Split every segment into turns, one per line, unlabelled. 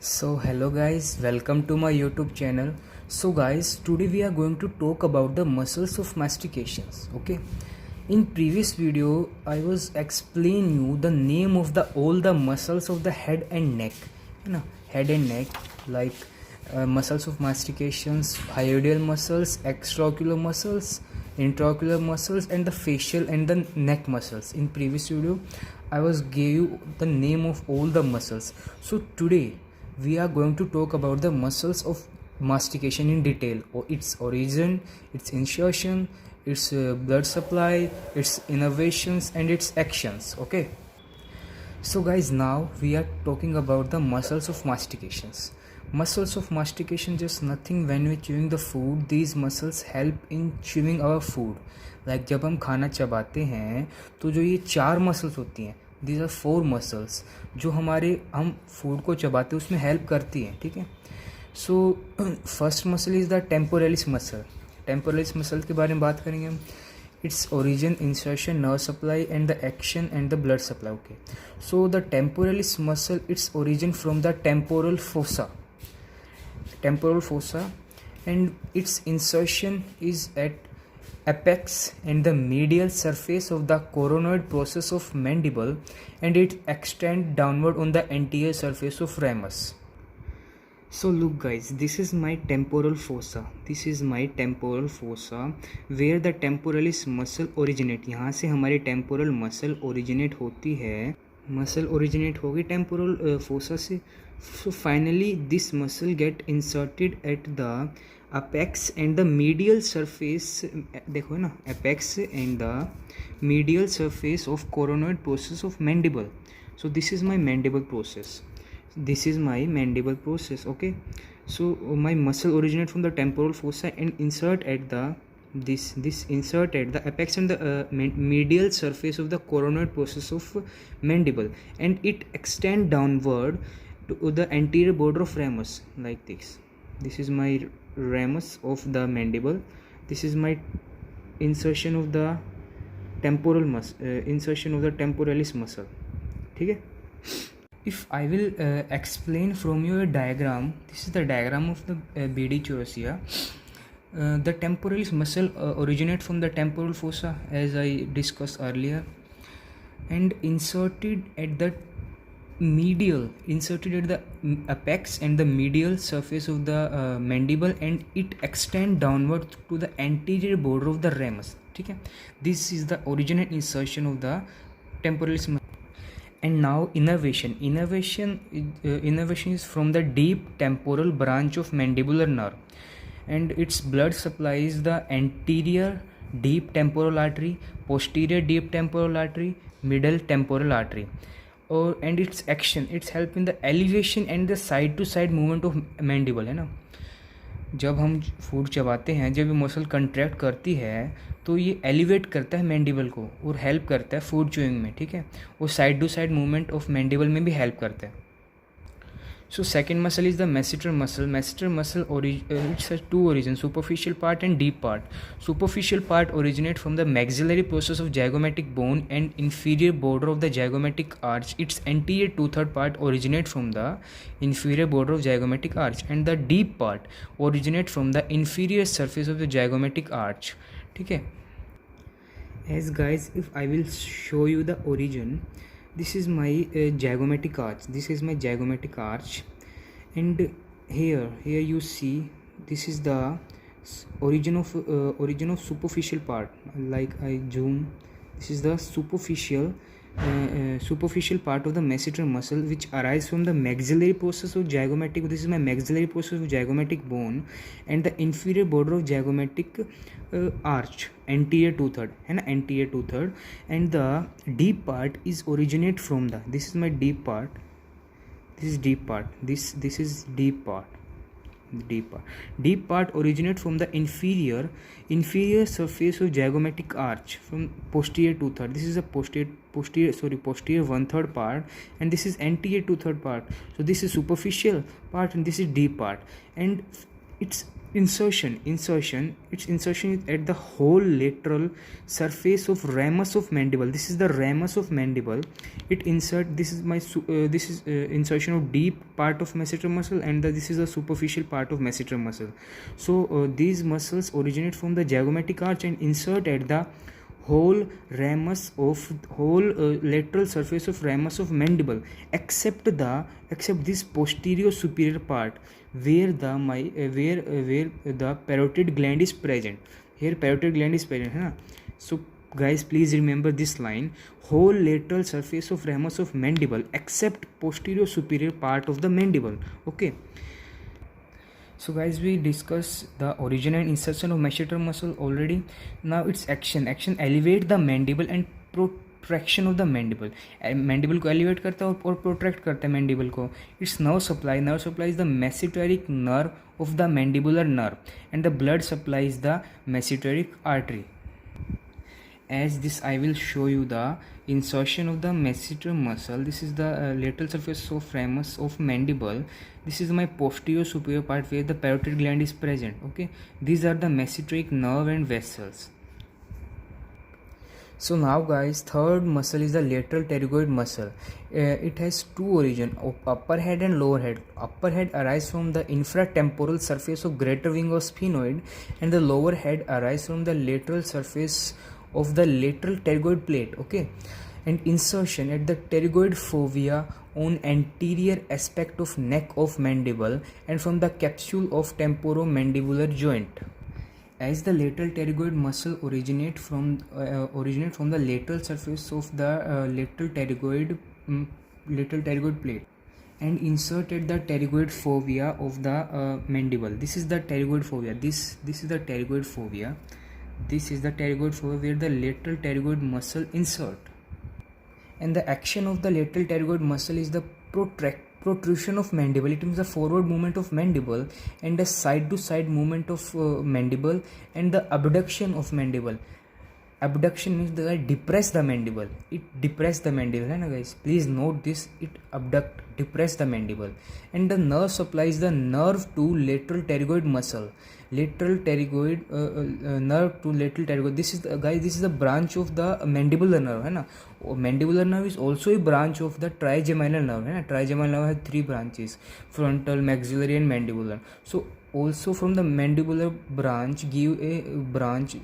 So hello guys, welcome to my YouTube channel. So guys, today we are going to talk about the muscles of mastications. Okay, in previous video I was explain you the name of the all the muscles of the head and neck. Head and neck, like muscles of mastications, hyoidal muscles, extraocular muscles, intraocular muscles, and the facial and the neck muscles. In previous video I was gave you the name of all the muscles. So today we are going to talk about the muscles of mastication in detail, or its origin, its insertion, its blood supply, its innervations, and its actions. Okay, so guys, now we are talking about the muscles of mastications. Muscles of mastication just nothing. When we chewing the food, these muscles help in chewing our food. Like जब हम खाना चबाते हैं तो जो ये चार muscles होती हैं, these are four muscles जो हम फूड को चबाते हैं उसमें हेल्प करती हैं. ठीक है, so first muscle is the temporalis muscle. Temporalis muscle के बारे में बात करेंगे हम. its origin, insertion, nerve supply, and the action and the blood supply. Okay, so the temporalis muscle, its origin from the temporal fossa, and its insertion is at apex and the medial surface of the coronoid process of mandible, and it extends downward on the anterior surface of ramus. So look guys, this is my temporal fossa. Where the temporalis muscle originate. यहाँ से हमारी temporal muscle originate होती है. Muscle originate होगी temporal fossa से. So finally this muscle get inserted at the apex and the medial surface. देखो ना, apex and the medial surface of coronoid process of mandible. So this is my mandible process. Okay, so my muscle originate from the temporal fossa and insert at the insert at the apex and the medial surface of the coronoid process of mandible, and it extend downward to the anterior border of ramus like this. This is my ramus of the mandible. This is my insertion of the temporal insertion of the temporalis muscle. Okay. If I will explain from you a diagram, this is the diagram of the BD chorosia. The temporalis muscle originate from the temporal fossa, as I discussed earlier, and inserted at the apex and the medial surface of the mandible, and it extend downward to the anterior border of the ramus. Okay? This is the original insertion of the temporalis muscle. And now innervation is from the deep temporal branch of mandibular nerve, and its blood supplies the anterior deep temporal artery, posterior deep temporal artery, middle temporal artery. And its action, it's help in the elevation and the side to side movement of mandible. है ना, जब हम food चबाते हैं, जब ये muscle contract करती है तो ये एलिवेट करता है मैंडिबल को और हेल्प करता है फूड च्यूइंग में. ठीक है, और side to side movement of mandible में भी हेल्प करता है. So second muscle is the masseter muscle. It's has two origin, superficial part and deep part. Superficial part originate from the maxillary process of zygomatic bone and inferior border of the zygomatic arch. Its anterior 2/3 part originate from the inferior border of zygomatic arch, and the deep part originate from the inferior surface of the zygomatic arch. ठीक है, as guys, if I will show you the origin, this is my zygomatic arch. And here you see, this is the origin of superficial part. Like I zoom, this is the superficial part of the masseter muscle, which arises from the maxillary process of zygomatic. This is my maxillary process of zygomatic bone and the inferior border of zygomatic arch, anterior 2/3, है ना, anterior 2/3. And the deep part is originate from the, this is my deep part, this is deep part, this is deep part. Deep part originate from the inferior surface of zygomatic arch from posterior 2/3. This is a posterior 1/3 part, and this is anterior 2/3 part. So this is superficial part and this is deep part, and its Insertion, its insertion is at the whole lateral surface of ramus of mandible. This is the ramus of mandible. It insert, this is my insertion of deep part of masseter muscle, and this is the superficial part of masseter muscle. So these muscles originate from the zygomatic arch and insert at the whole lateral surface of ramus of mandible, except this posterior superior part where the parotid gland is present. Here parotid gland is present, है ना? So guys, please remember this line: whole lateral surface of ramus of mandible except posterior superior part of the mandible. Okay. So guys, we discussed the origin and insertion of masseter muscle already. Now its action elevate the mandible and protraction of the mandible. Mandible को elevate करता है और protract करता है mandible को. Its nerve supply is the mesenteric nerve of the mandibular nerve, and the blood supplies the mesenteric artery. As this, I will show you the insertion of the masseter muscle. This is the lateral surface of ramus of mandible. This is my posterior superior part where the parotid gland is present. Okay, these are the mesenteric nerve and vessels. So now guys, third muscle is the lateral pterygoid muscle. It has two origin, upper head and lower head. Upper head arises from the infratemporal surface of greater wing of sphenoid, and the lower head arises from the lateral surface of the lateral pterygoid plate. Okay, and insertion at the pterygoid fovea on anterior aspect of neck of mandible and from the capsule of temporomandibular joint. As the lateral pterygoid muscle originate from the lateral surface of the lateral pterygoid plate and inserted the pterygoid fovea of the mandible. This is the pterygoid fovea. This is the pterygoid fovea. This is the pterygoid fovea where the lateral pterygoid muscle insert. And the action of the lateral pterygoid muscle is the protrusion of mandible. It means the forward movement of mandible and the side to side movement of mandible and the abduction of mandible. Abduction means that I depress the mandible. It depress the mandible, है ना guys? Please note this. It depress the mandible. And the nerve supplies the nerve to lateral pterygoid muscle. Lateral pterygoid nerve to lateral pterygoid. This is the guys. This is the branch of the mandibular nerve, है ना? Mandibular nerve is also a branch of the trigeminal nerve, है ना? Trigeminal nerve has three branches: frontal, maxillary, and mandibular. So also from the mandibular branch give a branch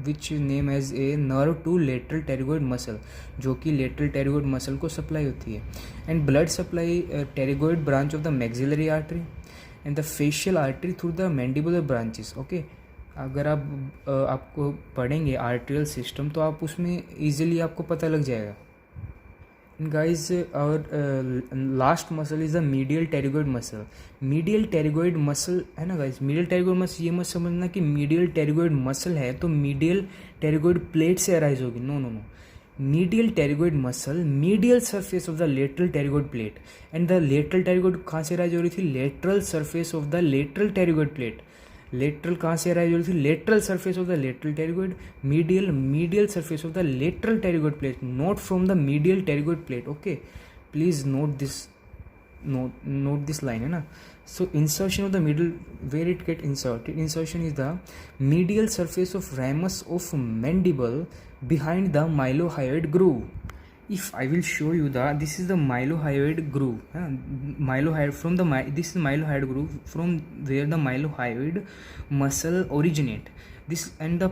which name as a nerve to lateral pterygoid muscle, जो कि lateral pterygoid muscle को supply होती है. And blood supply pterygoid branch of the maxillary artery and the facial artery through the mandibular branches. Okay, अगर आप आपको पढ़ेंगे arterial system तो आप उसमें easily आपको पता लग जाएगा. Guys, our last muscle is the medial pterygoid muscle. Medial pterygoid muscle है ना guys? Medial pterygoid muscle ये मत समझना कि medial pterygoid muscle है तो medial pterygoid plate से arise होगी. No. Medial pterygoid muscle, medial surface of the lateral pterygoid plate, and the lateral pterygoid कहाँ से arise हो रही थी? Lateral surface of the lateral pterygoid plate. Lateral कहाँ से अराइज हो रही थी? Lateral surface of the lateral pterygoid. Medial surface of the lateral pterygoid plate, not from the medial pterygoid plate. Okay, please note this line, है ना. So insertion of the middle, where it get inserted. Insertion is the medial surface of ramus of mandible behind the mylohyoid groove. If I will show you this is the mylohyoid groove. This is mylohyoid groove from where the mylohyoid muscle originate. This and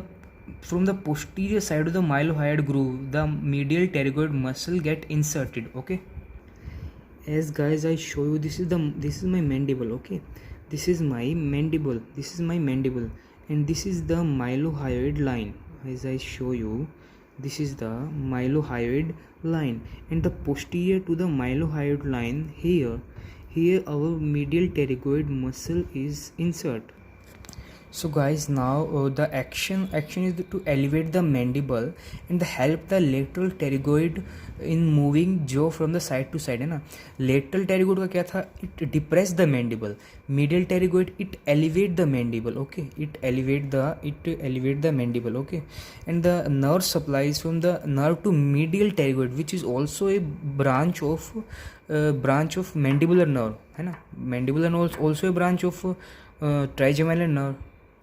from the posterior side of the mylohyoid groove, the medial pterygoid muscle get inserted. Okay. As guys, I show you this is my mandible. Okay, this is my mandible. And this is the mylohyoid line. As I show you, this is the mylohyoid line, and the posterior to the mylohyoid line here our medial pterygoid muscle is insert. So guys, now the action is to elevate the mandible and help the lateral pterygoid in moving jaw from the side to side, है ना. lateral pterygoid का क्या था? it depress the mandible. medial pterygoid it elevate the mandible. Okay, it elevate the mandible. Okay, and the nerve supplies from the nerve to medial pterygoid, which is also a branch of mandibular nerve, है ना. mandibular nerve also a branch of trigeminal nerve.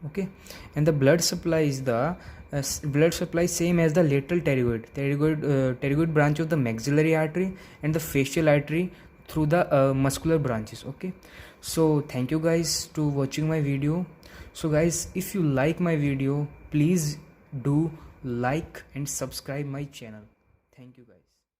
Okay, and the blood supply is the blood supply same as the lateral pterygoid branch of the maxillary artery and the facial artery through the muscular branches. Okay, so thank you guys to watching my video. So guys, if you like my video, please do like and subscribe my channel. Thank you guys.